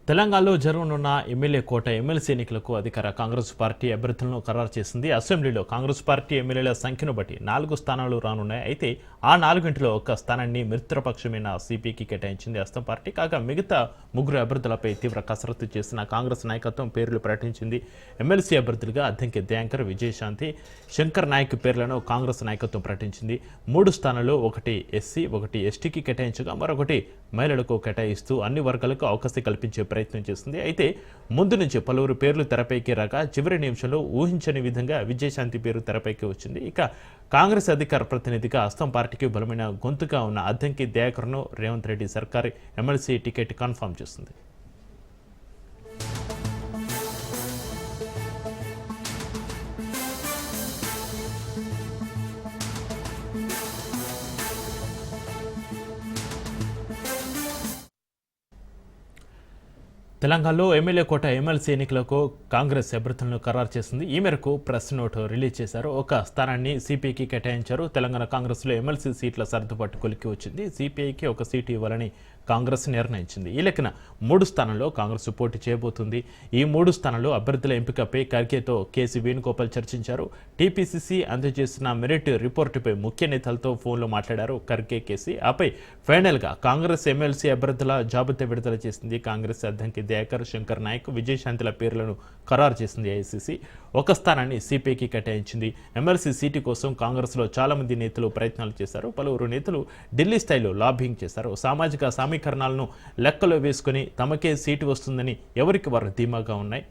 తెలంగాణలో జరగనున్న ఎమ్మెల్యే కోట ఎమ్మెల్సీ ఎన్నికలకు అధికార కాంగ్రెస్ పార్టీ అభ్యర్థులను ఖరారు చేసింది. అసెంబ్లీలో కాంగ్రెస్ పార్టీ ఎమ్మెల్యేల సంఖ్యను బట్టి 4 స్థానాలు రానున్నాయి. అయితే ఆ 4 ఒక్క స్థానాన్ని మిత్రపక్షమైన సిపికి కేటాయించింది హస్తం పార్టీ. కాగా మిగతా 3 అభ్యర్థులపై తీవ్ర కసరత్తు చేసిన కాంగ్రెస్ నాయకత్వం పేర్లు ప్రకటించింది. ఎమ్మెల్సీ అభ్యర్థులుగా అద్దంకి దయాంకర్, విజయశాంతి, శంకర్ నాయక్ పేర్లను కాంగ్రెస్ నాయకత్వం ప్రకటించింది. 3 స్థానాల్లో ఒకటి ఎస్సీ, ఒకటి ఎస్టీకి కేటాయించగా మరొకటి మహిళలకు కేటాయిస్తూ అన్ని వర్గాలకు అవకాశం కల్పించే ప్రయత్నం చేస్తుంది. అయితే ముందు నుంచి పలువురు పేర్లు తెరపైకి రాగా చివరి నిమిషంలో ఊహించని విధంగా విజయశాంతి పేరు తెరపైకి వచ్చింది. ఇక కాంగ్రెస్ అధికార ప్రతినిధిగా హస్తం పార్టీకి బలమైన గొంతుగా ఉన్న అద్దంకి దయాకర్ను రేవంత్ రెడ్డి సర్కారు ఎమ్మెల్సీ టికెట్ కన్ఫర్మ్ చేస్తుంది. తెలంగాణలో ఎమ్మెల్యే కోట ఎమ్మెల్సీ ఎన్నికలకు కాంగ్రెస్ అభ్యర్థులను ఖరారు చేసింది. ఈ మేరకు ప్రెస్ నోట్ రిలీజ్ చేశారు. ఒక స్థానాన్ని సిపిఐకి కేటాయించారు. తెలంగాణ కాంగ్రెస్లో ఎమ్మెల్సీ సీట్ల సర్దుబాటు కొలికి వచ్చింది. సిపిఐకి ఒక సీటు ఇవ్వాలని కాంగ్రెస్ నిర్ణయించింది. ఈ లెక్కన 3 స్థానాల్లో కాంగ్రెస్ పోటీ చేయబోతుంది. ఈ 3 స్థానాల్లో అభ్యర్థుల ఎంపికపై ఖర్గేతో కేసీ వేణుగోపాల్ చర్చించారు. టీపీసీసీ అందజేసిన మెరిట్ రిపోర్టుపై ముఖ్య నేతలతో ఫోన్లో మాట్లాడారు ఖర్గే, కేసీ. ఆపై ఫైనల్గా కాంగ్రెస్ ఎమ్మెల్సీ అభ్యర్థుల జాబితా విడుదల చేసింది. కాంగ్రెస్ అద్దంకి దయాకర్, శంకర్ నాయక్, విజయశాంతిల పేర్లను ఖరారు చేసింది ఏఐసీసీ. ఒక స్థానాన్ని సిపిఐకి కేటాయించింది. ఎమ్మెల్సీ సీటు కోసం కాంగ్రెస్లో చాలా మంది నేతలు ప్రయత్నాలు చేశారు. పలువురు నేతలు ఢిల్లీ స్థాయిలో లాబింగ్ చేశారు. సామాజిక సమీకరణాలను లెక్కలో వేసుకుని తమకే సీటు వస్తుందని ఎవరికి వారు ధీమాగా ఉన్నాయి.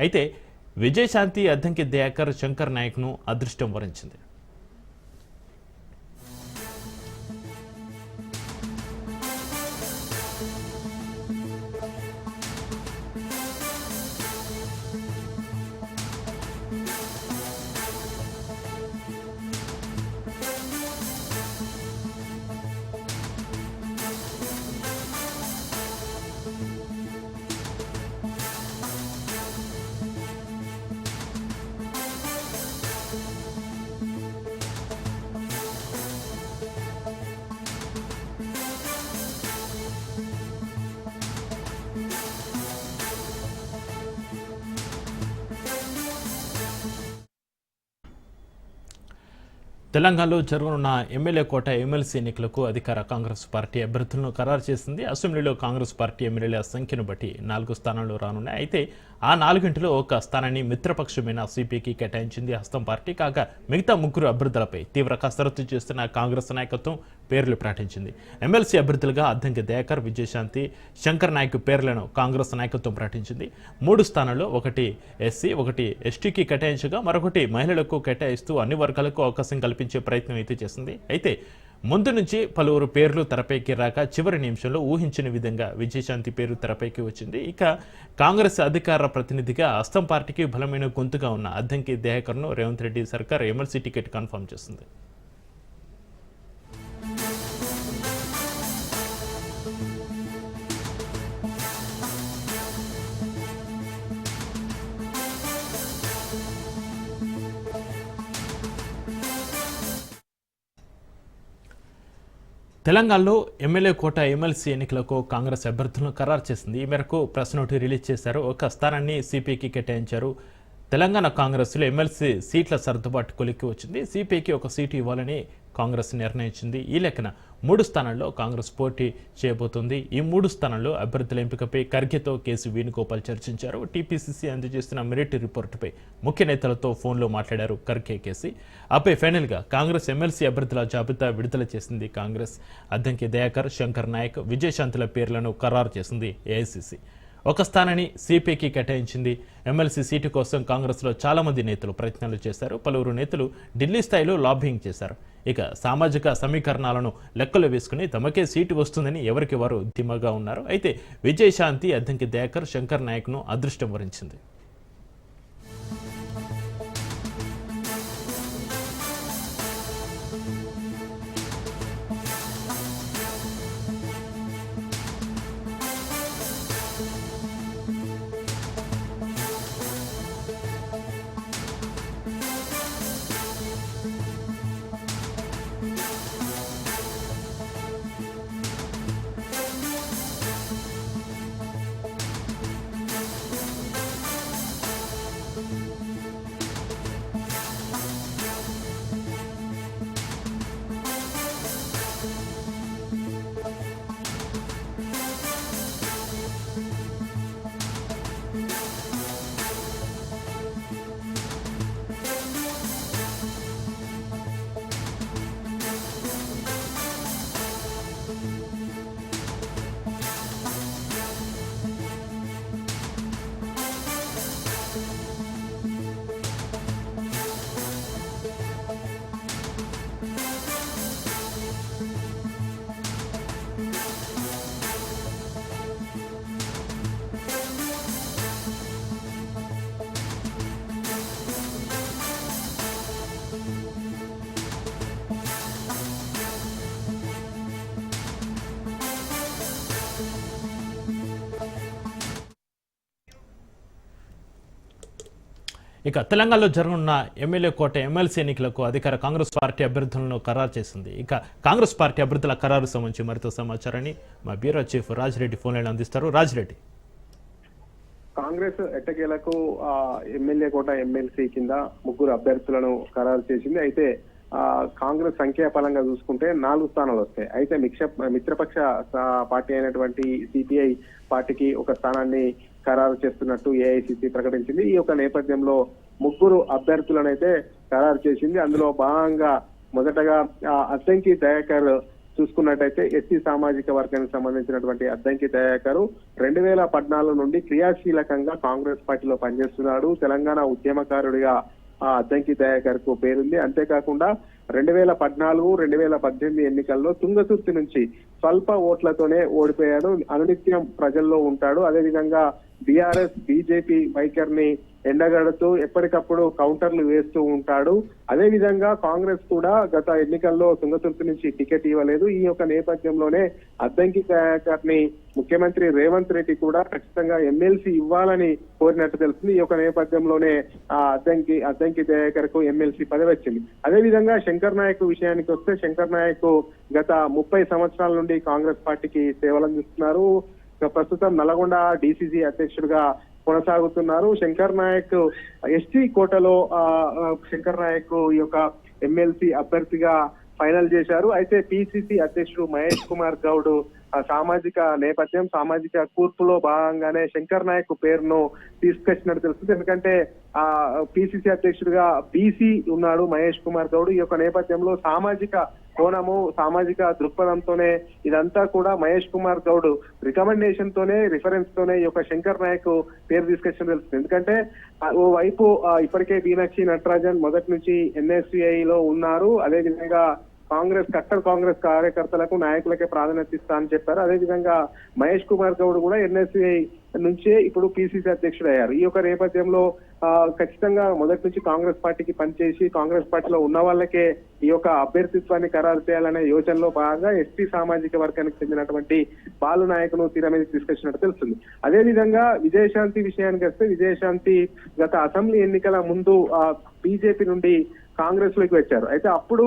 అయితే విజయశాంతి, అద్దంకి దయాకర్, శంకర్ నాయక్ను అదృష్టం వరించింది. తెలంగాణలో జరగనున్న ఎమ్మెల్యే కోట ఎమ్మెల్సీ ఎన్నికలకు అధికార కాంగ్రెస్ పార్టీ అభ్యర్థులను ఖరారు చేసింది. అసెంబ్లీలో కాంగ్రెస్ పార్టీ ఎమ్మెల్యేల సంఖ్యను బట్టి 4 స్థానాలు రానున్నాయి. అయితే ఆ 4 ఒక స్థానాన్ని మిత్రపక్షమైన సిపికి కేటాయించింది హస్తం పార్టీ. కాగా మిగతా 3 అభ్యర్థులపై తీవ్ర కసరత్తు చేస్తున్న కాంగ్రెస్ నాయకత్వం పేర్లు ప్రకటించింది. ఎమ్మెల్సీ అభ్యర్థులుగా అద్దంకి దయాకర్, విజయశాంతి, శంకర్ నాయక్ పేర్లను కాంగ్రెస్ నాయకత్వం ప్రకటించింది. 3 స్థానాల్లో ఒకటి ఎస్సీ, ఒకటి ఎస్టీకి కేటాయించగా మరొకటి మహిళలకు కేటాయిస్తూ అన్ని వర్గాలకు అవకాశం కల్పించే ప్రయత్నం అయితే చేసింది. అయితే ముందు నుంచి పలువురు పేర్లు తెరపైకి రాక చివరి నిమిషంలో ఊహించిన విధంగా విజయశాంతి పేరు తెరపైకి వచ్చింది. ఇక కాంగ్రెస్ అధికార ప్రతినిధిగా హస్తం పార్టీకి బలమైన గొంతుగా ఉన్న అద్దంకి దయాకర్ను రేవంత్ రెడ్డి సర్కార్ ఎమ్మెల్సీ టికెట్ కన్ఫర్మ్ చేసింది. తెలంగాణలో ఎమ్మెల్యే కోట ఎమ్మెల్సీ ఎన్నికలకు కాంగ్రెస్ అభ్యర్థులను ఖరారు చేసింది. ఈ మేరకు ప్రెస్ నోట్ రిలీజ్ చేశారు. ఒక స్థానాన్ని సిపికి కేటాయించారు. తెలంగాణ కాంగ్రెస్లో ఎమ్మెల్సీ సీట్ల సర్దుబాటు కొలిక్కి వచ్చింది. సిపిఐకి ఒక సీటు ఇవ్వాలని కాంగ్రెస్ నిర్ణయించింది. ఈ లెక్కన 3 స్థానాల్లో కాంగ్రెస్ పోటీ చేయబోతుంది. ఈ 3 స్థానాల్లో అభ్యర్థుల ఎంపికపై ఖర్గేతో కేసీ వేణుగోపాల్ చర్చించారు. టీపీసీసీ అందజేసిన మెరిట్ రిపోర్టుపై ముఖ్య నేతలతో ఫోన్లో మాట్లాడారు ఖర్గే, కేసీ. ఆపై ఫైనల్గా కాంగ్రెస్ ఎమ్మెల్సీ అభ్యర్థుల జాబితా విడుదల చేసింది కాంగ్రెస్. అద్దంకి దయాకర్, శంకర్ నాయక్, విజయశాంతుల పేర్లను ఖరారు చేసింది ఏఐసీసీ. ఒక స్థానాన్ని సిపిఐకి కేటాయించింది. ఎమ్మెల్సీ సీటు కోసం కాంగ్రెస్లో చాలా మంది నేతలు ప్రయత్నాలు చేశారు. పలువురు నేతలు ఢిల్లీ స్థాయిలో లాబింగ్ చేశారు. ఇక సామాజిక సమీకరణాలను లెక్కలో వేసుకుని తమకే సీటు వస్తుందని ఎవరికి వారు ధీమాగా ఉన్నారు. అయితే విజయశాంతి, అద్దంకి దయాకర్, శంకర్ నాయక్ను అదృష్టం వరించింది. ఇక తెలంగాణలో జరగనున్న ఎమ్మెల్యే కోట ఎమ్మెల్సీ ఎన్నికలకు అధికార కాంగ్రెస్ పార్టీ అభ్యర్థులను ఖరారు చేసింది. ఇక కాంగ్రెస్ పార్టీ అభ్యర్థుల ఖరారు సంబంధించి మరింత సమాచారాన్ని మా bureau chief Rajireddy phone line అందిస్తారు. రాజిరెడ్డి, కాంగ్రెస్ ఎట్టకేలకు ఎమ్మెల్యే కోట ఎమ్మెల్సీ కింద 3 అభ్యర్థులను ఖరారు చేసింది. అయితే కాంగ్రెస్ సంఖ్యాపరంగా చూసుకుంటే 4 స్థానాలు వస్తాయి. అయితే మిత్రపక్ష పార్టీ అయినటువంటి సిపిఐ పార్టీకి ఒక స్థానాన్ని ఖరారు చేస్తున్నట్టు ఏఐసిసి ప్రకటించింది. ఈ యొక్క నేపథ్యంలో 3 అభ్యర్థులను అయితే ఖరారు చేసింది. అందులో భాగంగా మొదటగా అద్దంకి దయాకర్ చూసుకున్నట్టయితే ఎస్సీ సామాజిక వర్గానికి సంబంధించినటువంటి అద్దంకి దయాకర్ 2014 నుండి క్రియాశీలకంగా కాంగ్రెస్ పార్టీలో పనిచేస్తున్నాడు. తెలంగాణ ఉద్యమకారుడిగా అద్దంకి దయాకర్ కు పేరుంది. అంతేకాకుండా 2014, 2018 ఎన్నికల్లో తుంగతుర్తి నుంచి స్వల్ప ఓట్లతోనే ఓడిపోయాడు. అనునిత్యం ప్రజల్లో ఉంటాడు. అదేవిధంగా బీఆర్ఎస్ బీజేపీ వైఖరిని ఎండగడుతూ ఎప్పటికప్పుడు కౌంటర్లు వేస్తూ ఉంటాడు. అదే విధంగా కాంగ్రెస్ కూడా గత ఎన్నికల్లో తుంగతుర్తి నుంచి టికెట్ ఇవ్వలేదు. ఈ యొక్క నేపథ్యంలోనే అద్దంకి దయాకర్ని ముఖ్యమంత్రి రేవంత్ రెడ్డి కూడా ఖచ్చితంగా ఎమ్మెల్సీ ఇవ్వాలని కోరినట్టు తెలుస్తుంది. ఈ యొక్క నేపథ్యంలోనే అద్దంకి దయాకర్ కు ఎమ్మెల్సీ పదవి వచ్చింది. అదే విధంగా శంకర్ నాయక్ విషయానికి వస్తే శంకర్ నాయక్ గత 30 సంవత్సరాల నుండి కాంగ్రెస్ పార్టీకి సేవలు అందిస్తున్నారు. ప్రస్తుతం నల్గొండ డిసిసి అధ్యక్షుడిగా కొనసాగుతున్నారు. శంకర్ నాయక్ ఎస్టీ కోటలో శంకర్ నాయక్ ఈ యొక్క ఎమ్మెల్సీ అభ్యర్థిగా ఫైనల్ చేశారు. అయితే పిసిసి అధ్యక్షుడు మహేష్ కుమార్ గౌడ్ సామాజిక నేపథ్యం, సామాజిక కూర్పులో భాగంగానే శంకర్ నాయక్ పేరును తీసుకొచ్చినట్టు తెలుస్తుంది. ఎందుకంటే పిసిసి అధ్యక్షుడిగా బీసీ ఉన్నాడు మహేష్ కుమార్ గౌడ్. ఈ యొక్క నేపథ్యంలో సామాజిక కోణము, సామాజిక దృక్పథంతోనే ఇదంతా కూడా మహేష్ కుమార్ గౌడ్ రికమెండేషన్ తోనే, రిఫరెన్స్ తోనే ఈ యొక్క శంకర్ నాయక్ పేరు తీసుకొచ్చినట్టు తెలుస్తుంది. ఎందుకంటే ఓ వైపు ఇప్పటికే మీనాక్షి నటరాజన్ మొదటి నుంచి ఎన్ఎస్సిఐ లో ఉన్నారు. అదేవిధంగా కట్టర్ కాంగ్రెస్ కార్యకర్తలకు, నాయకులకే ప్రాధాన్యత ఇస్తా అని చెప్పారు. అదేవిధంగా మహేష్ కుమార్ గౌడ్ కూడా ఎన్ఎస్సిఐ నుంచే ఇప్పుడు పిసిసి అధ్యక్షుడు అయ్యారు. ఈ యొక్క నేపథ్యంలో ఖచ్చితంగా మొదటి నుంచి కాంగ్రెస్ పార్టీకి పనిచేసి కాంగ్రెస్ పార్టీలో ఉన్న వాళ్ళకే ఈ యొక్క అభ్యర్థిత్వాన్ని ఖరారు చేయాలనే యోచనలో భాగంగా ఎస్టీ సామాజిక వర్గానికి చెందినటువంటి బాలు నాయకును తీర మీద తీసుకొచ్చినట్టు తెలుస్తుంది. అదేవిధంగా విజయశాంతి విషయానికి వస్తే విజయశాంతి గత అసెంబ్లీ ఎన్నికల ముందు బీజేపీ నుండి కాంగ్రెస్ లోకి వచ్చారు. అయితే అప్పుడు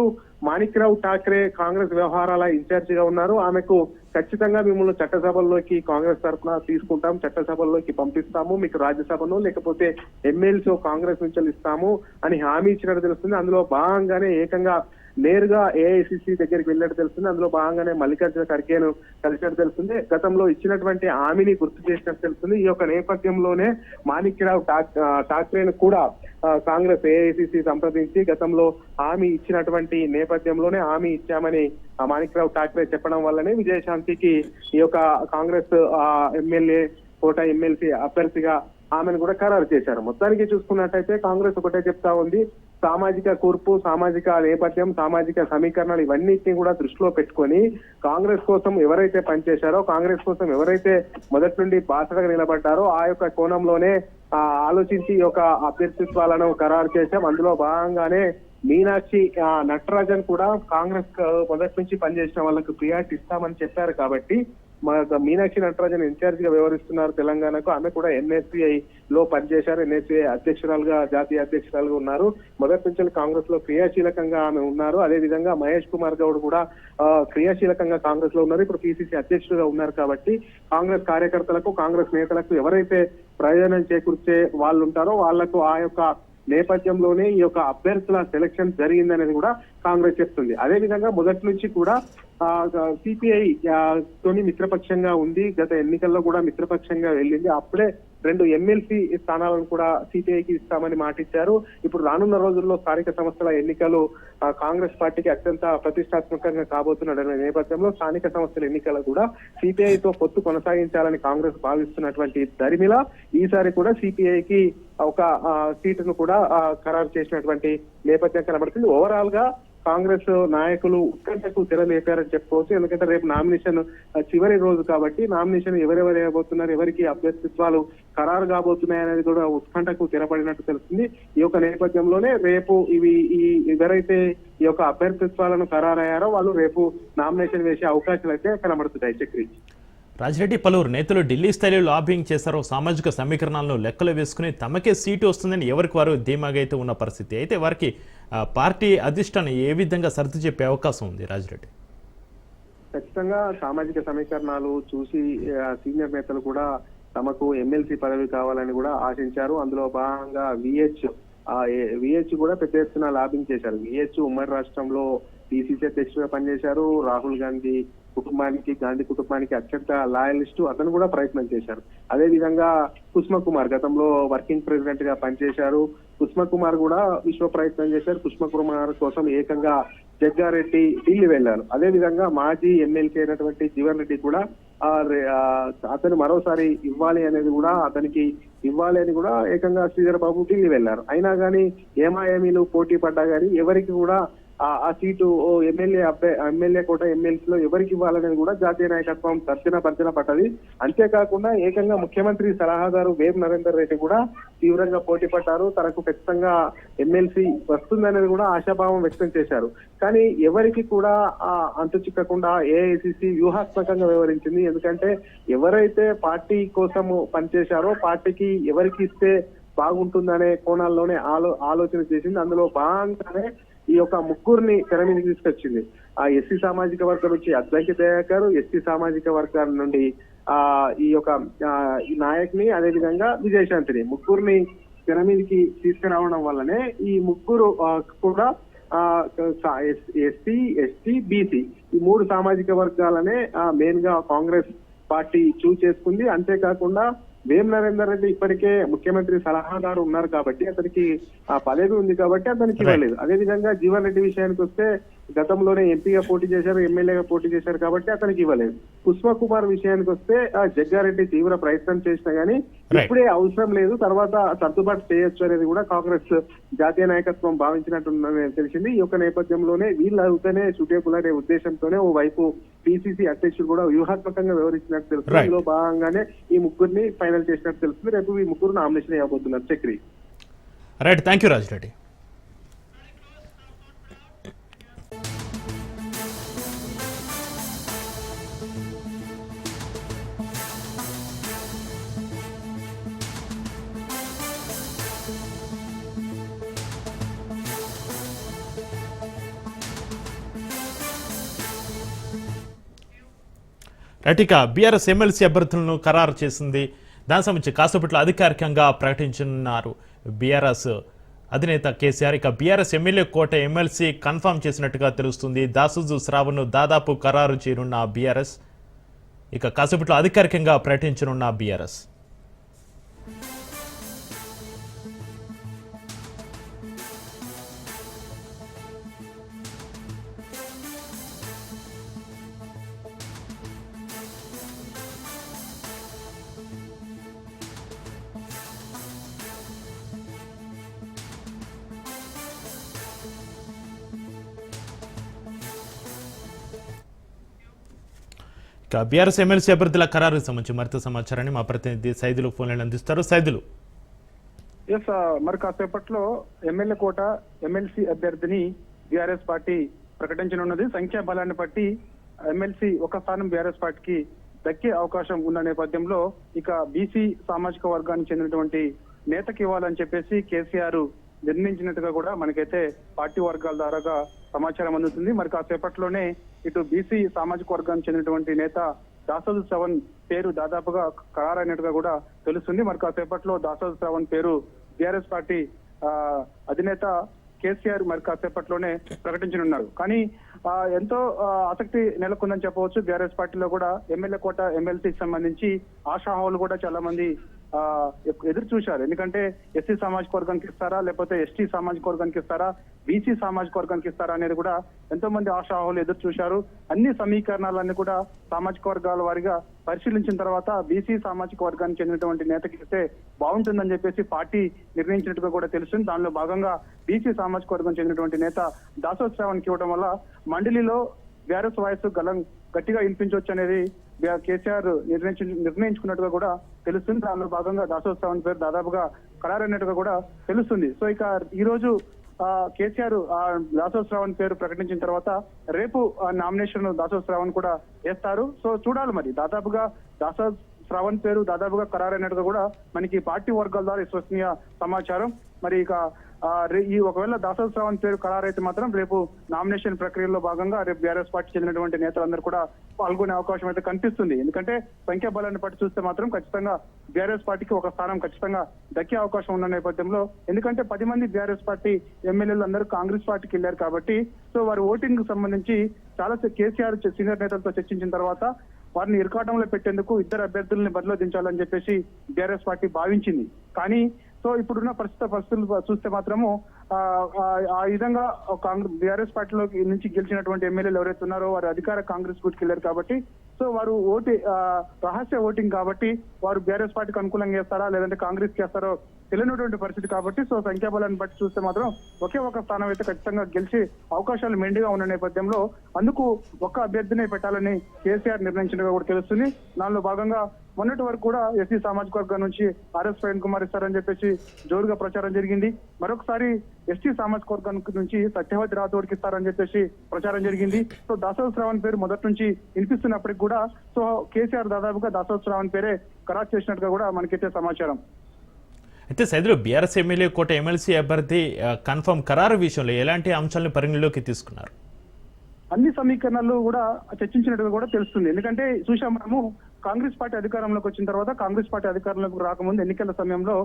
మాణిక్రావు ఠాక్రే కాంగ్రెస్ వ్యవహారాల ఇన్ఛార్జ్ గా ఉన్నారు. ఆమెకు ఖచ్చితంగా మిమ్మల్ని చట్టసభల్లోకి కాంగ్రెస్ తరఫున తీసుకుంటాం, చట్టసభల్లోకి పంపిస్తాము, మీకు రాజ్యసభను లేకపోతే ఎమ్మెల్సీ కాంగ్రెస్ నుంచి ఇస్తాము అని హామీ ఇచ్చినట్టు తెలుస్తుంది. అందులో భాగంగానే ఏకంగా నేరుగా ఏఐసిసి దగ్గరికి వెళ్ళినట్టు తెలుస్తుంది. అందులో భాగంగానే మల్లికార్జున ఖర్గేను కలిసినట్టు తెలుస్తుంది. గతంలో ఇచ్చినటువంటి హామీని గుర్తు చేసినట్టు తెలుస్తుంది. ఈ యొక్క నేపథ్యంలోనే మాణిక్యరావు ఠాక్రేను కూడా కాంగ్రెస్ ఏఐసిసి సంప్రదించి గతంలో హామీ ఇచ్చినటువంటి నేపథ్యంలోనే హామీ ఇచ్చామని మాణిక్యరావు ఠాక్రే చెప్పడం వల్లనే విజయశాంతికి ఈ యొక్క కాంగ్రెస్ ఎమ్మెల్యే కోట ఎమ్మెల్సీ అభ్యర్థిగా ఆమెను కూడా ఖరారు చేశారు. మొత్తానికి చూసుకున్నట్టయితే కాంగ్రెస్ ఒకటే చెప్తా ఉంది, సామాజిక కూర్పు, సామాజిక నేపథ్యం, సామాజిక సమీకరణాలు ఇవన్నిటిని కూడా దృష్టిలో పెట్టుకొని కాంగ్రెస్ కోసం ఎవరైతే పనిచేశారో, కాంగ్రెస్ కోసం ఎవరైతే మొదటి నుండి బాసటగా నిలబడ్డారో ఆ యొక్క కోణంలోనే ఆలోచించి ఈ యొక్క అభ్యర్థిత్వాలను ఖరారు చేశాం. అందులో భాగంగానే మీనాక్షి నటరాజన్ కూడా కాంగ్రెస్ మొదటి నుంచి పనిచేసిన వాళ్ళకు ప్రియారిటీ ఇస్తామని చెప్పారు. కాబట్టి మీనాక్షి నటరాజన్ ఇన్ఛార్జ్ గా వ్యవహరిస్తున్నారు తెలంగాణకు. ఆమె కూడా ఎన్ఎస్సిఐ లో పనిచేశారు. ఎన్ఎస్సిఐ అధ్యక్షురాలుగా, జాతీయ అధ్యక్షురాలుగా ఉన్నారు. మొదటి నుంచి కాంగ్రెస్ లో క్రియాశీలకంగా ఆమె ఉన్నారు. అదే విధంగా మహేష్ కుమార్ గౌడ్ కూడా క్రియాశీలకంగా కాంగ్రెస్ లో ఉన్నారు. ఇప్పుడు పిసిసి అధ్యక్షుడుగా ఉన్నారు. కాబట్టి కాంగ్రెస్ కార్యకర్తలకు, కాంగ్రెస్ నేతలకు ఎవరైతే ప్రయోజనం చేకూర్చే వాళ్ళు ఉంటారో వాళ్లకు ఆ యొక్క నేపథ్యంలోనే ఈ యొక్క అభ్యర్థుల సెలక్షన్ జరిగిందనేది కూడా కాంగ్రెస్ చెప్తుంది. అదే విధంగా మొదటి నుంచి కూడా సిపిఐ తోని మిత్రపక్షంగా ఉంది. గత ఎన్నికల్లో కూడా మిత్రపక్షంగా వెళ్ళింది. అప్పుడే 2 ఎమ్మెల్సీ స్థానాలను కూడా సిపిఐకి ఇస్తామని మాటిచ్చారు. ఇప్పుడు రానున్న రోజుల్లో స్థానిక సంస్థల ఎన్నికలు కాంగ్రెస్ పార్టీకి అత్యంత ప్రతిష్టాత్మకంగా కాబోతున్న నేపథ్యంలో స్థానిక సంస్థల ఎన్నికలు కూడా సిపిఐతో పొత్తు కొనసాగించాలని కాంగ్రెస్ భావిస్తున్నటువంటి దరిమిలా ఈసారి కూడా సిపిఐకి ఒక సీటును కూడా ఖరారు చేసినటువంటి నేపథ్యం కనబడుతుంది. ఓవరాల్ గా కాంగ్రెస్ నాయకులు ఉత్కంఠకు తెరలేపారని చెప్పుకోవచ్చు. ఎందుకంటే రేపు నామినేషన్ చివరి రోజు కాబట్టి నామినేషన్ ఎవరెవరు వేయబోతున్నారు, ఎవరికి అభ్యర్థిత్వాలు ఖరారు కాబోతున్నాయి అనేది కూడా ఉత్కంఠకు తెరపడినట్టు తెలుస్తుంది. ఈ యొక్క నేపథ్యంలోనే రేపు ఎవరైతే ఈ యొక్క అభ్యర్థిత్వాలను ఖరారయ్యారో వాళ్ళు రేపు నామినేషన్ వేసే అవకాశాలు అయితే కనబడుతున్నాయి. చక్రి రాజిరెడ్డి, పలువురు నేతలు ఢిల్లీ స్థాయిలో లాబింగ్ చేశారో సామాజిక సమీకరణాలను లెక్కలు వేసుకుని తమకే సీటు వస్తుందని ఎవరికి వారు ధీమాగా అయితే ఉన్న పరిస్థితి. అయితే వారికి పార్టీ అధిష్టానం ఏ విధంగా సర్ది చెప్పే అవకాశం ఉంది రాజిరెడ్డి? ఖచ్చితంగా సామాజిక సమీకరణాలు చూసి సీనియర్ నేతలు కూడా తమకు ఎమ్మెల్సీ పదవి కావాలని కూడా ఆశించారు. అందులో భాగంగా విహెచ్ కూడా పెద్ద ఎత్తున లాబింగ్ చేశారు. విహెచ్ ఉమ్మడి రాష్ట్రంలో పిసిసి అధ్యక్షుడిగా పనిచేశారు. రాహుల్ గాంధీ కుటుంబానికి అత్యంత లాయలిస్టు, అతను కూడా ప్రయత్నం చేశారు. అదే విధంగా కుస్మ కుమార్ గతంలో వర్కింగ్ ప్రెసిడెంట్ గా పనిచేశారు. కుస్మ కుమార్ కూడా విశ్వ ప్రయత్నం చేశారు. కుస్మ కుమార్ కోసం ఏకంగా జగ్గారెడ్డి ఢిల్లీ వెళ్లారు. అదే విధంగా మాజీ ఎమ్మెల్సీ అయినటువంటి జీవన్ రెడ్డి కూడా అతను మరోసారి ఇవ్వాలి అని కూడా ఏకంగా శ్రీధర్ బాబు ఢిల్లీ వెళ్లారు. అయినా కానీ ఏమాఏమీలు పోటీ పడ్డా గానీ ఎవరికి కూడా ఆ సీటు ఎమ్మెల్యే కోట ఎమ్మెల్సీలో ఎవరికి ఇవ్వాలనేది కూడా జాతీయ నాయకత్వం తర్జన పడ్డది. అంతేకాకుండా ఏకంగా ముఖ్యమంత్రి సలహాదారు వేవ్ నరేందర్ రెడ్డి కూడా తీవ్రంగా పోటీ పడ్డారు. తనకు ఖచ్చితంగా ఎమ్మెల్సీ వస్తుందనేది కూడా ఆశాభావం వ్యక్తం చేశారు. కానీ ఎవరికి కూడా అంతు చిక్కకుండా ఏఐసిసి వ్యూహాత్మకంగా వ్యవహరించింది. ఎందుకంటే ఎవరైతే పార్టీ కోసము పనిచేశారో పార్టీకి ఎవరికి ఇస్తే బాగుంటుందనే కోణాల్లోనే ఆలోచన చేసింది. అందులో భాగంగానే ఈ యొక్క ముగ్గురిని తెర మీదకి తీసుకొచ్చింది. ఆ ఎస్సీ సామాజిక వర్గం నుంచి అద్దంకి దయాకర్, ఎస్టీ సామాజిక వర్గాల నుండి ఈ యొక్క నాయక్ని, అదే విధంగా విజయశాంతిని, ముగ్గురిని తెర మీదకి తీసుకురావడం వల్లనే ఈ ముగ్గురు కూడా ఎస్సీ, ఎస్టీ, బీసీ ఈ 3 సామాజిక వర్గాలనే మెయిన్ గా కాంగ్రెస్ పార్టీ చూస్ చేసుకుంది. అంతేకాకుండా వేం నరేందర్ రెడ్డి ఇప్పటికే ముఖ్యమంత్రి సలహాదారు ఉన్నారు కాబట్టి అతనికి ఆ పదవి ఉంది కాబట్టి అతనికి ఇవ్వలేదు. అదే విధంగా జీవన్ రెడ్డి విషయానికి వస్తే గతంలోనే ఎంపీగా పోటీ చేశారు, ఎమ్మెల్యేగా పోటీ చేశారు కాబట్టి అతనికి ఇవ్వలేదు. కుస్మ కుమార్ విషయానికి వస్తే జగ్గారెడ్డి తీవ్ర ప్రయత్నం చేసినా గానీ ఇప్పుడే అవసరం లేదు, తర్వాత సర్దుబాటు చేయొచ్చు అనేది కూడా కాంగ్రెస్ జాతీయ నాయకత్వం భావించినట్టు తెలిసింది. ఈ యొక్క నేపథ్యంలోనే వీళ్ళు అవుతేనే సూటేబుల్ అనే ఉద్దేశంతోనే ఓ వైపు పిసిసి అధ్యక్షుడు కూడా వ్యూహాత్మకంగా వ్యవహరించినట్టు తెలుస్తుంది. ఇందులో భాగంగానే ఈ ముగ్గురిని ఫైనల్ చేసినట్టు తెలుస్తుంది. రేపు ఈ ముగ్గురు నామినేషన్ అయ్యబోతున్నారు. Chakri right, thank you Rajireddy. ఇక బీఆర్ఎస్ ఎమ్మెల్సీ అభ్యర్థులను ఖరారు చేసింది. దాని సంబంధించి కాసేపట్లో అధికారికంగా ప్రకటించనున్నారు బీఆర్ఎస్ అధినేత కేసీఆర్. ఇక బీఆర్ఎస్ ఎమ్మెల్యే కోట ఎమ్మెల్సీ కన్ఫర్మ్ చేసినట్టుగా తెలుస్తుంది. దాసోజు శ్రావణ్ను దాదాపు ఖరారు చేయనున్న బీఆర్ఎస్, ఇక కాసేపట్లో అధికారికంగా ప్రకటించనున్న బీఆర్ఎస్. ఇక బీఆర్ఎస్ ఎమ్మెల్సీ అభ్యర్థుల ఖరారుకు సంబంధించి మరింత సమాచారాన్ని మా ప్రతినిధి సైదులు ఫోన్లను అందిస్తారు. సైదులు, మరి కాసేపట్లో ఎమ్మెల్యే కోట ఎమ్మెల్సీ అభ్యర్థిని బీఆర్ఎస్ పార్టీ ప్రకటించనున్నది. సంఖ్యాబలాన్ని బట్టి ఎమ్మెల్సీ ఒక స్థానం బీఆర్ఎస్ పార్టీకి దక్కే అవకాశం ఉన్న నేపథ్యంలో ఇక బీసీ సామాజిక వర్గానికి చెందినటువంటి నేతకి ఇవ్వాలని చెప్పేసి కేసీఆర్ నిర్ణయించినట్టుగా కూడా మనకైతే పార్టీ వర్గాల ద్వారాగా సమాచారం అందుతుంది. మరి కాసేపట్లోనే ఇటు బీసీ సామాజిక వర్గానికి చెందినటువంటి నేత దాసోజు శ్రవణ్ పేరు దాదాపుగా ఖరారైనట్టుగా కూడా తెలుస్తుంది. మరి కాసేపట్లో దాసోజు శ్రవణ్ పేరు బీఆర్ఎస్ పార్టీ అధినేత కేసీఆర్ మరి కాసేపట్లోనే ప్రకటించనున్నారు. కానీ ఎంతో ఆసక్తి నెలకొందని చెప్పవచ్చు. బీఆర్ఎస్ పార్టీలో కూడా ఎమ్మెల్యే కోట ఎమ్మెల్సీకి సంబంధించి ఆశావాహులు కూడా చాలా మంది ఎదురు చూశారు. ఎందుకంటే ఎస్సీ సామాజిక వర్గానికి ఇస్తారా, లేకపోతే ఎస్టీ సామాజిక వర్గానికి ఇస్తారా, బీసీ సామాజిక వర్గానికి ఇస్తారా అనేది కూడా ఎంతో మంది ఆశావాహులు ఎదురు చూశారు. అన్ని సమీకరణాలన్నీ కూడా సామాజిక వర్గాల వారిగా పరిశీలించిన తర్వాత బీసీ సామాజిక వర్గానికి చెందినటువంటి నేతకి ఇస్తే బాగుంటుందని చెప్పేసి పార్టీ నిర్ణయించినట్టుగా కూడా తెలుస్తుంది. దానిలో భాగంగా బీసీ సామాజిక వర్గం చెందినటువంటి నేత దాసోజు శ్రావణ్కి ఇవ్వడం వల్ల మండలిలో బీఆర్ఎస్ వాయిస్ గట్టిగా వినిపించవచ్చు అనేది కేసీఆర్ నిర్ణయించుకున్నట్టుగా కూడా తెలుస్తుంది. దానిలో భాగంగా దాసోజు శ్రావణ్ పేరు దాదాపుగా ఖరారైనట్టుగా కూడా తెలుస్తుంది. సో ఇక ఈ రోజు కేసీఆర్ దాసోజు శ్రావణ్ పేరు ప్రకటించిన తర్వాత రేపు నామినేషన్ దాసోజు శ్రావణ్ కూడా వేస్తారు. సో చూడాలి మరి దాదాపుగా దాసోజు శ్రావణ్ పేరు దాదాపుగా ఖరారైనట్టుగా కూడా మనకి పార్టీ వర్గాల ద్వారా విశ్వసనీయ సమాచారం. మరి ఇక ఈ ఒకవేళ దాసోజు శ్రావణ్ పేరు ఖరారైతే మాత్రం రేపు నామినేషన్ ప్రక్రియలో భాగంగా రేపు బీఆర్ఎస్ పార్టీ చెందినటువంటి నేతలందరూ కూడా పాల్గొనే అవకాశం అయితే కనిపిస్తుంది. ఎందుకంటే సంఖ్యాబలాన్ని బట్టి చూస్తే మాత్రం ఖచ్చితంగా బీఆర్ఎస్ పార్టీకి ఒక స్థానం ఖచ్చితంగా దక్కే అవకాశం ఉన్న నేపథ్యంలో, ఎందుకంటే 10 మంది బీఆర్ఎస్ పార్టీ ఎమ్మెల్యేలు అందరూ కాంగ్రెస్ పార్టీకి వెళ్లారు కాబట్టి సో వారి ఓటింగ్ సంబంధించి చాలా కేసీఆర్ సీనియర్ నేతలతో చర్చించిన తర్వాత వారిని ఇరకాటంలో పెట్టేందుకు ఇద్దరు అభ్యర్థుల్ని బరిలో దించాలని చెప్పేసి బీఆర్ఎస్ పార్టీ భావించింది. కానీ సో ఇప్పుడున్న పరిస్థితులు చూస్తే మాత్రము ఆ విధంగా బీఆర్ఎస్ పార్టీలో నుంచి గెలిచినటువంటి ఎమ్మెల్యేలు ఎవరైతే ఉన్నారో వారు అధికార కాంగ్రెస్ గుర్తుకు వెళ్ళారు కాబట్టి సో వారు రహస్య ఓటింగ్ కాబట్టి వారు బీఆర్ఎస్ పార్టీకి అనుకూలంగా చేస్తారా లేదంటే కాంగ్రెస్ కి వేస్తారో తెలియనటువంటి పరిస్థితి కాబట్టి సో సంఖ్యాబలాన్ని బట్టి చూస్తే మాత్రం ఒకే ఒక స్థానం అయితే ఖచ్చితంగా గెలిచే అవకాశాలు మెండుగా ఉన్న నేపథ్యంలో అందుకు ఒక్క అభ్యర్థినే పెట్టాలని కేసీఆర్ నిర్ణయించినట్టుగా కూడా తెలుస్తుంది. దానిలో భాగంగా మొన్నటి వరకు కూడా ఎస్సీ సామాజిక వర్గం నుంచి ఆర్ఎస్ ప్రవీణ్ కుమార్ ఇస్తారని చెప్పేసి జోరుగా ప్రచారం జరిగింది. మరొకసారి ఎస్టీ సామాజిక వర్గం నుంచి సత్యవతి రాథోడ్కి ఇస్తారని చెప్పేసి ప్రచారం జరిగింది. సో దాసోజు శ్రావణ్ పేరు మొదటి నుంచి వినిపిస్తున్నప్పటికీ కూడా సో కేసీఆర్ దాదాపుగా దాసోజు శ్రావణ్ పేరే ఖరారు చేసినట్టుగా కూడా మనకైతే సమాచారం. అయితే సైదులు బీఆర్ఎస్ ఎమ్మెల్యే కోట ఎమ్మెల్సీ అభ్యర్థి కన్ఫర్మ్ ఖరారు విషయంలో ఎలాంటి అంశాలను పరిగణలోకి తీసుకున్నారు? అన్ని సమీకరణలు కూడా చర్చించినట్టుగా కూడా తెలుస్తుంది. ఎందుకంటే చూసాం మనము కాంగ్రెస్ పార్టీ అధికారంలోకి వచ్చిన తర్వాత కాంగ్రెస్ పార్టీ అధికారంలోకి రాకముందు ఎన్నికల సమయంలో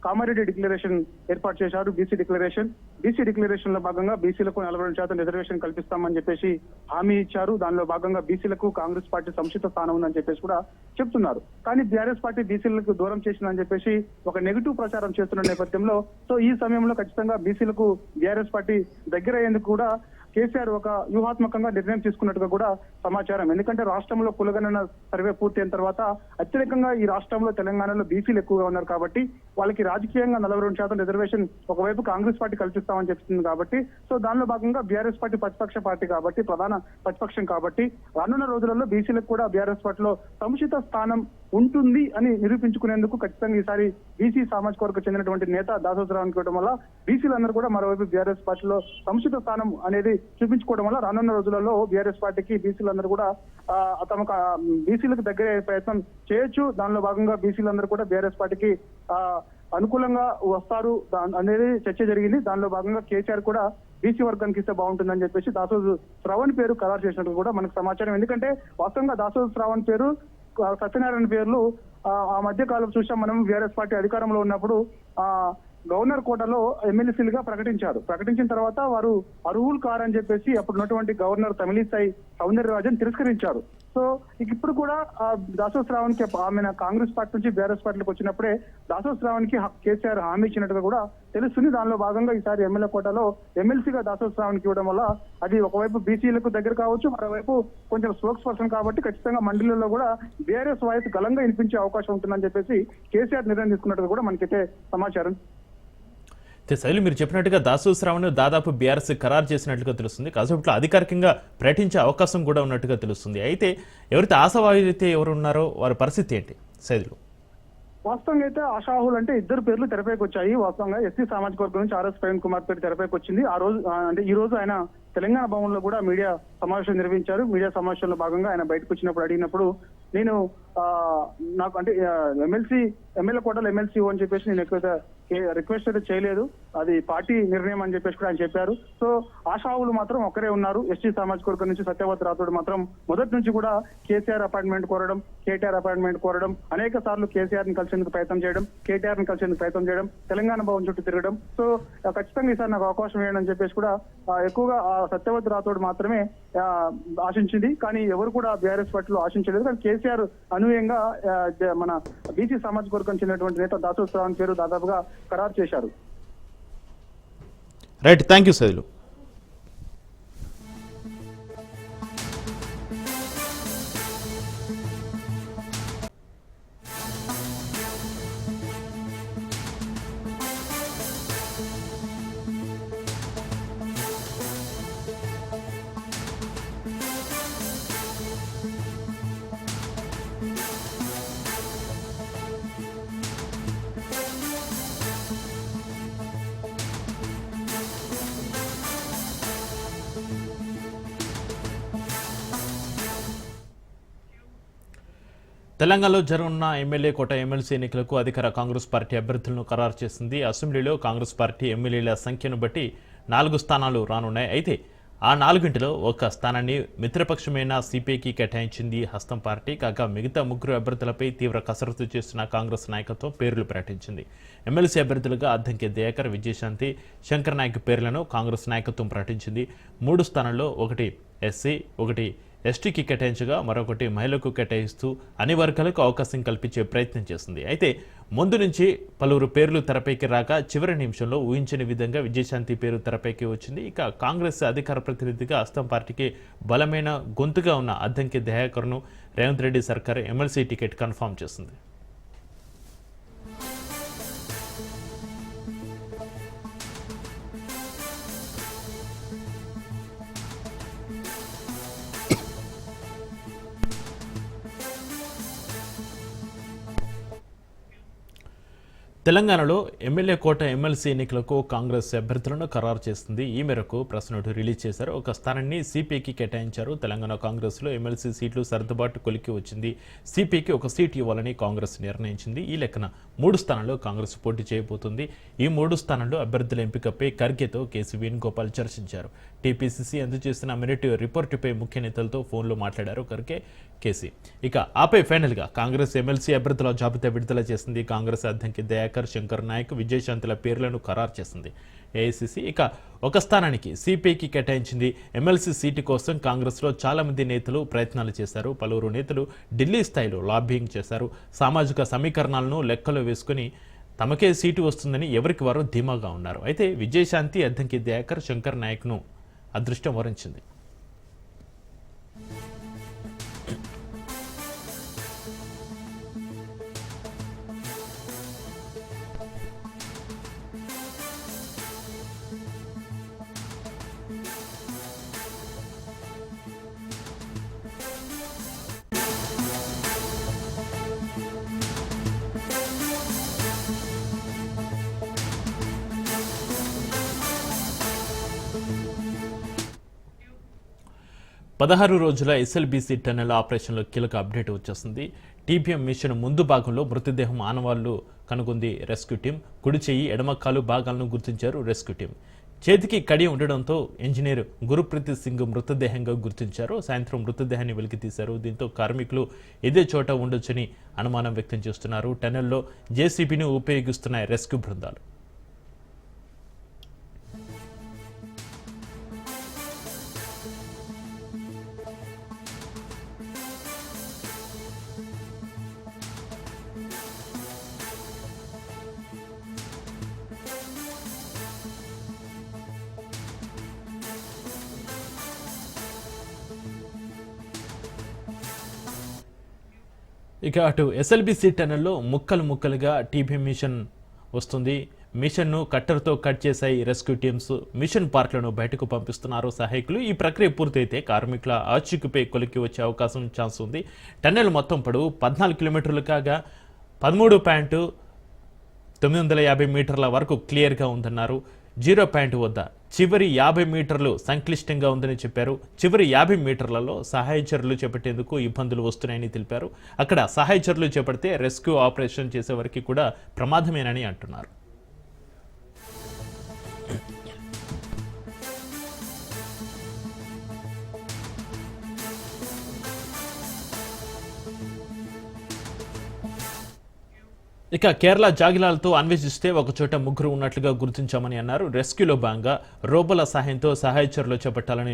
కామారెడ్డి డిక్లరేషన్ ఏర్పాటు చేశారు. బీసీ డిక్లరేషన్ లో భాగంగా బీసీలకు 42% రిజర్వేషన్ కల్పిస్తామని చెప్పేసి హామీ ఇచ్చారు. దానిలో భాగంగా బీసీలకు కాంగ్రెస్ పార్టీ సముచిత స్థానం ఉందని చెప్పేసి కూడా చెప్తున్నారు. కానీ బీఆర్ఎస్ పార్టీ బీసీలకు దూరం చేసిందని చెప్పేసి ఒక నెగిటివ్ ప్రచారం చేస్తున్న నేపథ్యంలో సో ఈ సమయంలో ఖచ్చితంగా బీసీలకు బీఆర్ఎస్ పార్టీ దగ్గర అయ్యేందుకు కూడా కేసీఆర్ ఒక వ్యూహాత్మకంగా నిర్ణయం తీసుకున్నట్టుగా కూడా సమాచారం. ఎందుకంటే రాష్ట్రంలో కులగణన సర్వే పూర్తయిన తర్వాత అత్యధికంగా ఈ రాష్ట్రంలో తెలంగాణలో బీసీలు ఎక్కువగా ఉన్నారు కాబట్టి వాళ్ళకి రాజకీయంగా 42% రిజర్వేషన్ ఒకవైపు కాంగ్రెస్ పార్టీ కల్పిస్తామని చెప్తుంది కాబట్టి సో దానిలో భాగంగా బీఆర్ఎస్ పార్టీ ప్రతిపక్ష పార్టీ కాబట్టి ప్రధాన ప్రతిపక్షం కాబట్టి రానున్న రోజులలో బీసీలకు కూడా బీఆర్ఎస్ పార్టీలో సముచిత స్థానం ఉంటుంది అని నిరూపించుకునేందుకు ఖచ్చితంగా ఈసారి బీసీ సామాజిక వర్గం చెందినటువంటి నేత దాసోజు శ్రావణ్కి ఇవ్వడం వల్ల బీసీలందరూ కూడా మరోవైపు బీఆర్ఎస్ పార్టీలో సముచిత స్థానం అనేది చూపించుకోవడం వల్ల రానున్న రోజులలో బీఆర్ఎస్ పార్టీకి బీసీలందరూ కూడా తమకు బీసీలకు దగ్గర ప్రయత్నం చేయొచ్చు. దానిలో భాగంగా బీసీలందరూ కూడా బీఆర్ఎస్ పార్టీకి అనుకూలంగా వస్తారు అనేది చర్చ జరిగింది. దానిలో భాగంగా కేసీఆర్ కూడా బీసీ వర్గానికి ఇస్తే బాగుంటుందని చెప్పేసి దాసోజు శ్రావణ్ పేరు ఖరారు చేసినట్టు కూడా మనకు సమాచారం. ఎందుకంటే వాస్తవంగా దాసోజు శ్రావణ్ పేరు సత్యనారాయణ పేర్లు ఆ మధ్య కాలం చూసాం మనం. బీఆర్ఎస్ పార్టీ అధికారంలో ఉన్నప్పుడు గవర్నర్ కోటలో ఎమ్మెల్సీలుగా ప్రకటించిన తర్వాత వారు అర్హులు కారని చెప్పేసి అప్పుడు ఉన్నటువంటి గవర్నర్ తమిళిసై సౌందరరాజన్ తిరస్కరించారు. సో ఇప్పుడు కూడా దాసోజు శ్రావణ్కి ఆమె కాంగ్రెస్ పార్టీ నుంచి బీఆర్ఎస్ పార్టీకి వచ్చినప్పుడే దాసోజు శ్రావణ్కి కేసీఆర్ హామీ ఇచ్చినట్టుగా కూడా తెలుస్తుంది. దానిలో భాగంగా ఈసారి ఎమ్మెల్యే కోటలో ఎమ్మెల్సీగా దాసోజు శ్రావణ్కి ఇవ్వడం వల్ల అది ఒకవైపు బీసీలకు దగ్గర కావచ్చు, మరోవైపు కొంచెం స్పోక్స్ పర్సన్ కాబట్టి ఖచ్చితంగా మండలిలో కూడా బీఆర్ఎస్ వాయిస్ గలంగా వినిపించే అవకాశం ఉంటుందని చెప్పేసి కేసీఆర్ నిర్ణయం తీసుకున్నట్టుగా కూడా మనకైతే సమాచారం. శైలి మీరు చెప్పినట్టుగా దాసోజు శ్రావణ్ దాదాపు బీఆర్ఎస్ ఖరారు చేసినట్లుగా తెలుస్తుంది. కాసేపట్లో అధికారికంగా ప్రకటించే అవకాశం కూడా ఉన్నట్టుగా తెలుస్తుంది. అయితే ఎవరైతే ఆశావాహులైతే ఎవరు ఉన్నారో వారి పరిస్థితి ఏంటి శైలిలో? వాస్తవంగా అయితే ఆశావాహులు అంటే ఇద్దరు పేర్లు తెరపైకి వచ్చాయి. వాస్తవంగా ఎస్సీ సామాజిక వర్గం నుంచి ఆర్ఎస్ ప్రవీణ్ కుమార్ పేరు తెరపైకి వచ్చింది. ఆ రోజు అంటే ఈ రోజు ఆయన తెలంగాణ భవన్లో కూడా మీడియా సమావేశం నిర్వహించారు. మీడియా సమావేశంలో భాగంగా ఆయన బయటకు వచ్చినప్పుడు అడిగినప్పుడు నేను నాకు అంటే ఎమ్మెల్యే కోటలో ఎమ్మెల్సీ అని చెప్పేసి నేను ఎక్కువ రిక్వెస్ట్ అయితే చేయలేదు, అది పార్టీ నిర్ణయం అని చెప్పేసి కూడా ఆయన చెప్పారు. సో ఆశావులు మాత్రం ఒకరే ఉన్నారు. ఎస్టీ సామాజిక వర్గం నుంచి సత్యవతి రాథోడ్ మాత్రం మొదటి నుంచి కూడా కేసీఆర్ అపాయింట్మెంట్ కోరడం, కేటీఆర్ అపాయింట్మెంట్ కోరడం, అనేక సార్లు కేసీఆర్ ని కలిసేందుకు ప్రయత్నం చేయడం, కేటీఆర్ ని కలిసేందుకు ప్రయత్నం చేయడం, తెలంగాణ భవన్ చుట్టూ తిరగడం. సో ఖచ్చితంగా ఈసారి నాకు అవకాశం వేయడం అని చెప్పేసి కూడా ఎక్కువగా సత్యవతి రాథోడ్ మాత్రమే ఆశించింది. కానీ ఎవరు కూడా బీఆర్ఎస్ పార్టీలో ఆశించలేదు. కానీ కేసీఆర్ అనూహ్యంగా మన బీసీ సామాజిక వర్గం చెందినటువంటి నేత దాసోజు శ్రావణ్ పేరు దాదాపుగా ఖరారు చేశారు. Right, thank you Saidulu. తెలంగాణలో జరగనున్న ఎమ్మెల్యే కోట ఎమ్మెల్సీ ఎన్నికలకు అధికార కాంగ్రెస్ పార్టీ అభ్యర్థులను ఖరారు చేసింది. అసెంబ్లీలో కాంగ్రెస్ పార్టీ ఎమ్మెల్యేల సంఖ్యను బట్టి 4 స్థానాలు రానున్నాయి. అయితే ఆ 4 ఒక స్థానాన్ని మిత్రపక్షమైన సిపిఐకి కేటాయించింది హస్తం పార్టీ. కాగా మిగతా 3 అభ్యర్థులపై తీవ్ర కసరత్తు చేస్తున్న కాంగ్రెస్ నాయకత్వం పేర్లు ప్రకటించింది. ఎమ్మెల్సీ అభ్యర్థులుగా అద్దంకి దయాకర్, విజయశాంతి, శంకర్ నాయక్ పేర్లను కాంగ్రెస్ నాయకత్వం ప్రకటించింది. 3 స్థానాల్లో ఒకటి ఎస్సీ, ఒకటి ఎస్టీకి కేటాయించగా మరొకటి మహిళలకు కేటాయిస్తూ అన్ని వర్గాలకు అవకాశం కల్పించే ప్రయత్నం చేస్తుంది. అయితే ముందు నుంచి పలువురు పేర్లు తెరపైకి రాక చివరి నిమిషంలో ఊహించని విధంగా విజయశాంతి పేరు తెరపైకి వచ్చింది. ఇక కాంగ్రెస్ అధికార ప్రతినిధిగా హస్తం పార్టీకి బలమైన గొంతుగా ఉన్న అద్దంకి దయాకర్ను రేవంత్ రెడ్డి సర్కార్ ఎమ్మెల్సీ టికెట్ కన్ఫర్మ్ చేసింది. తెలంగాణలో ఎమ్మెల్యే కోట ఎమ్మెల్సీ ఎన్నికలకు కాంగ్రెస్ అభ్యర్థులను ఖరారు చేస్తుంది. ఈ మేరకు ప్రెస్ నోట్ రిలీజ్ చేశారు. ఒక స్థానాన్ని సిపిఐకి కేటాయించారు. తెలంగాణ కాంగ్రెస్లో ఎమ్మెల్సీ సీట్లు సర్దుబాటు కొలికి వచ్చింది. సిపిఐకి ఒక సీటు ఇవ్వాలని కాంగ్రెస్ నిర్ణయించింది. ఈ లెక్కన 3 స్థానాల్లో కాంగ్రెస్ పోటీ చేయబోతుంది. ఈ 3 స్థానాల్లో అభ్యర్థుల ఎంపికపై ఖర్గేతో కేసీ వేణుగోపాల్ చర్చించారు. టీపీసీసీ అందజేసిన మినిట్ రిపోర్టుపై ముఖ్య నేతలతో ఫోన్లో మాట్లాడారు ఖర్గే, కేసీ. ఇక ఆపై ఫైనల్గా కాంగ్రెస్ ఎమ్మెల్సీ అభ్యర్థుల జాబితా విడుదల చేసింది. కాంగ్రెస్ అద్దంకి దయాకర్, శంకర్ నాయక్, విజయశాంతుల పేర్లను ఖరారు చేసింది ఏఐసీసీ. ఇక ఒక స్థానానికి సిపిఐకి కేటాయించింది. ఎమ్మెల్సీ సీటు కోసం కాంగ్రెస్లో చాలా మంది నేతలు ప్రయత్నాలు చేశారు. పలువురు నేతలు ఢిల్లీ స్థాయిలో లాబింగ్ చేశారు. సామాజిక సమీకరణాలను లెక్కలో వేసుకుని తమకే సీటు వస్తుందని ఎవరికి వారు ధీమాగా ఉన్నారు. అయితే విజయశాంతి, అద్దంకి దయాకర్, శంకర్ నాయక్ను అదృష్టం వరించింది. పదహారు రోజుల ఎస్ఎల్బీసీ టన్నెల్ ఆపరేషన్లో కీలక అప్డేట్ వచ్చేస్తుంది. టీపీఎం మిషన్ ముందు భాగంలో మృతదేహం ఆనవాళ్లు కనుగొంది రెస్క్యూ టీం. కుడి చెయ్యి, ఎడమ కాలు భాగాలను గుర్తించారు రెస్క్యూ టీం. చేతికి కడి ఉండడంతో ఇంజనీర్ గురుప్రీత్ సింగ్ మృతదేహంగా గుర్తించారు. సాయంత్రం మృతదేహాన్ని వెలికి తీశారు. దీంతో కార్మికులు ఇదే చోట ఉండొచ్చని అనుమానం వ్యక్తం చేస్తున్నారు. టన్నెల్లో జేసీబీని ఉపయోగిస్తున్న రెస్క్యూ బృందాలు. ఇక అటు ఎస్ఎల్బీసీ టన్నెల్లో ముక్కలు ముక్కలుగా టీపీఎం మిషన్ వస్తుంది. మిషన్ను కట్టర్తో కట్ చేశాయి రెస్క్యూ టీమ్స్. మిషన్ పార్ట్లను బయటకు పంపిస్తున్నారు సహాయకులు. ఈ ప్రక్రియ పూర్తయితే కార్మికుల ఆచూకీపై కొలికి వచ్చే అవకాశం ఛాన్స్ ఉంది. టన్నెల్ మొత్తం పొడవు 14 కిలోమీటర్లు కాగా 13.950 మీటర్ల వరకు క్లియర్గా ఉందన్నారు. 0 పాయింట్ వద్ద చివరి 50 మీటర్లు సంక్లిష్టంగా ఉందని చెప్పారు. చివరి 50 మీటర్లలో సహాయ చర్యలు చేపట్టేందుకు ఇబ్బందులు వస్తున్నాయని తెలిపారు. అక్కడ సహాయ చర్యలు చేపడితే రెస్క్యూ ఆపరేషన్ చేసే వరకు కూడా ప్రమాదమేనని అంటున్నారు. ఇక కేరళ జాగిలాలతో అన్వేషిస్తే ఒకచోట 3 ఉన్నట్లుగా గుర్తించామని అన్నారు. రెస్క్యూలో భాగంగా రోబోల సహాయంతో సహాయ చర్యలు చేపట్టాలని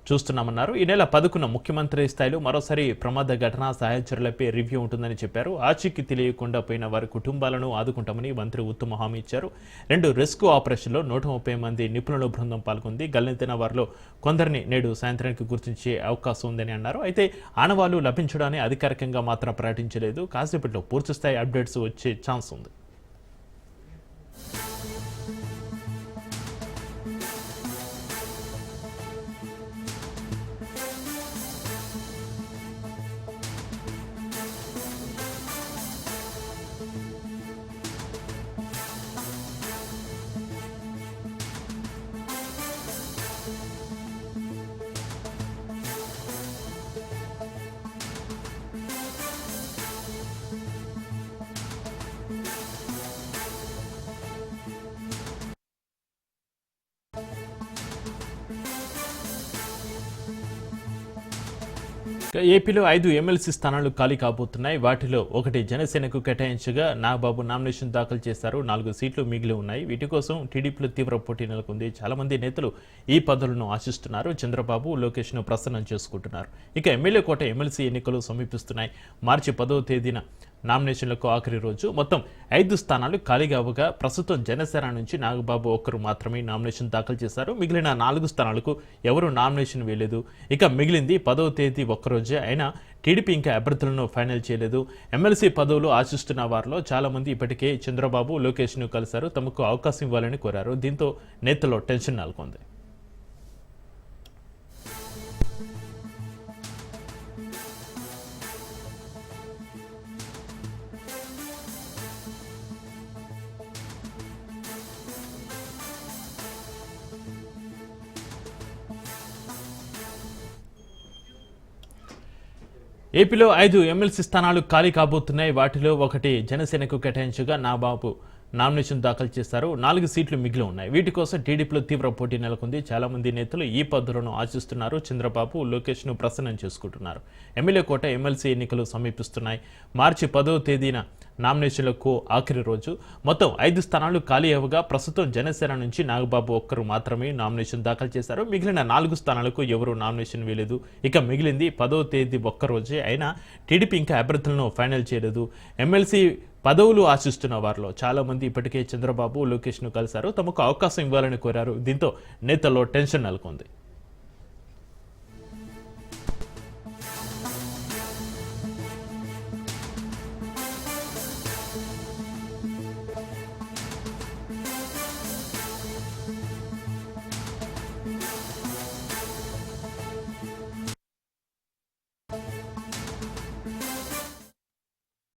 చూస్తున్నామన్నారు. ఈ నెల 10న ముఖ్యమంత్రి స్థాయిలో మరోసారి ప్రమాద ఘటన సహాయచరులపై రివ్యూ ఉంటుందని చెప్పారు. ఆచూకీ తెలియకుండా పోయిన వారి కుటుంబాలను ఆదుకుంటామని మంత్రి ఉత్తమ్ హామీ ఇచ్చారు. 2 రెస్క్యూ ఆపరేషన్లో 130 మంది నిపుణుల బృందం పాల్గొంది. గల్లంతైన వారిలో కొందరిని నేడు సాయంత్రానికి గుర్తించే అవకాశం ఉందని అన్నారు. అయితే ఆనవాళ్లు లభించడాన్ని అధికారికంగా మాత్రం ప్రకటించలేదు. కాసేపట్లో పూర్తిస్థాయి అప్డేట్స్ వచ్చే ఛాన్స్ ఉంది. ఏపీలో 5 ఎమ్మెల్సీ స్థానాలు ఖాళీ కాబోతున్నాయి. వాటిలో ఒకటి జనసేనకు కేటాయించగా నాగబాబు నామినేషన్ దాఖలు చేశారు. 4 సీట్లు మిగిలి ఉన్నాయి. వీటి కోసం టీడీపీలో తీవ్ర పోటీ నెలకొంది. చాలా మంది నేతలు ఈ పదవులను ఆశిస్తున్నారు. చంద్రబాబు, లోకేష్ను ప్రసన్నం చేసుకుంటున్నారు. ఇక ఎమ్మెల్యే కోట ఎమ్మెల్సీ ఎన్నికలు సమీపిస్తున్నాయి. మార్చి 10వ తేదీన నామినేషన్లకు ఆఖరి రోజు. మొత్తం 5 స్థానాలు ఖాళీగా అవ్వగా ప్రస్తుతం జనసేన నుంచి నాగబాబు ఒక్కరు మాత్రమే నామినేషన్ దాఖలు చేశారు. మిగిలిన 4 స్థానాలకు ఎవరు నామినేషన్ వేయలేదు. ఇక మిగిలింది 10వ తేదీ ఒక్కరోజే. అయినా టీడీపీ ఇంకా అభ్యర్థులను ఫైనల్ చేయలేదు. ఎమ్మెల్సీ పదవులు ఆశిస్తున్న వారిలో చాలా మంది ఇప్పటికే చంద్రబాబు, లోకేష్ను కలిశారు. తమకు అవకాశం ఇవ్వాలని కోరారు. దీంతో నేతల్లో టెన్షన్ నెలకొంది. ఏపీలో 5 ఎమ్మెల్సీ స్థానాలు ఖాళీ కాబోతున్నాయి. వాటిలో ఒకటి జనసేనకు కేటాయించగా నాగబాబు నామినేషన్ దాఖలు చేశారు. 4 సీట్లు మిగిలి ఉన్నాయి. వీటి కోసం టీడీపీలో తీవ్ర పోటీ నెలకొంది. చాలా మంది నేతలు ఈ పదవులను ఆశిస్తున్నారు. చంద్రబాబు, లోకేష్ను ప్రసన్నం చేసుకుంటున్నారు. ఎమ్మెల్యే కోట ఎమ్మెల్సీ ఎన్నికలు సమీపిస్తున్నాయి. మార్చి 10వ తేదీన నామినేషన్లకు ఆఖరి రోజు. మొత్తం 5 స్థానాలు ఖాళీ అవ్వగా ప్రస్తుతం జనసేన నుంచి నాగబాబు ఒక్కరు మాత్రమే నామినేషన్ దాఖలు చేశారు. మిగిలిన 4 స్థానాలకు ఎవరూ నామినేషన్ వేయలేదు. ఇక మిగిలింది 10వ తేదీ ఒక్కరోజే. అయినా టీడీపీ ఇంకా అభ్యర్థులను ఫైనల్ చేయలేదు. ఎమ్మెల్సీ పదవులు ఆశిస్తున్న వారిలో చాలా మంది ఇప్పటికే చంద్రబాబు, లోకేష్ను కలిశారు. తమకు అవకాశం ఇవ్వాలని కోరారు. దీంతో నేతల్లో టెన్షన్ నెలకొంది.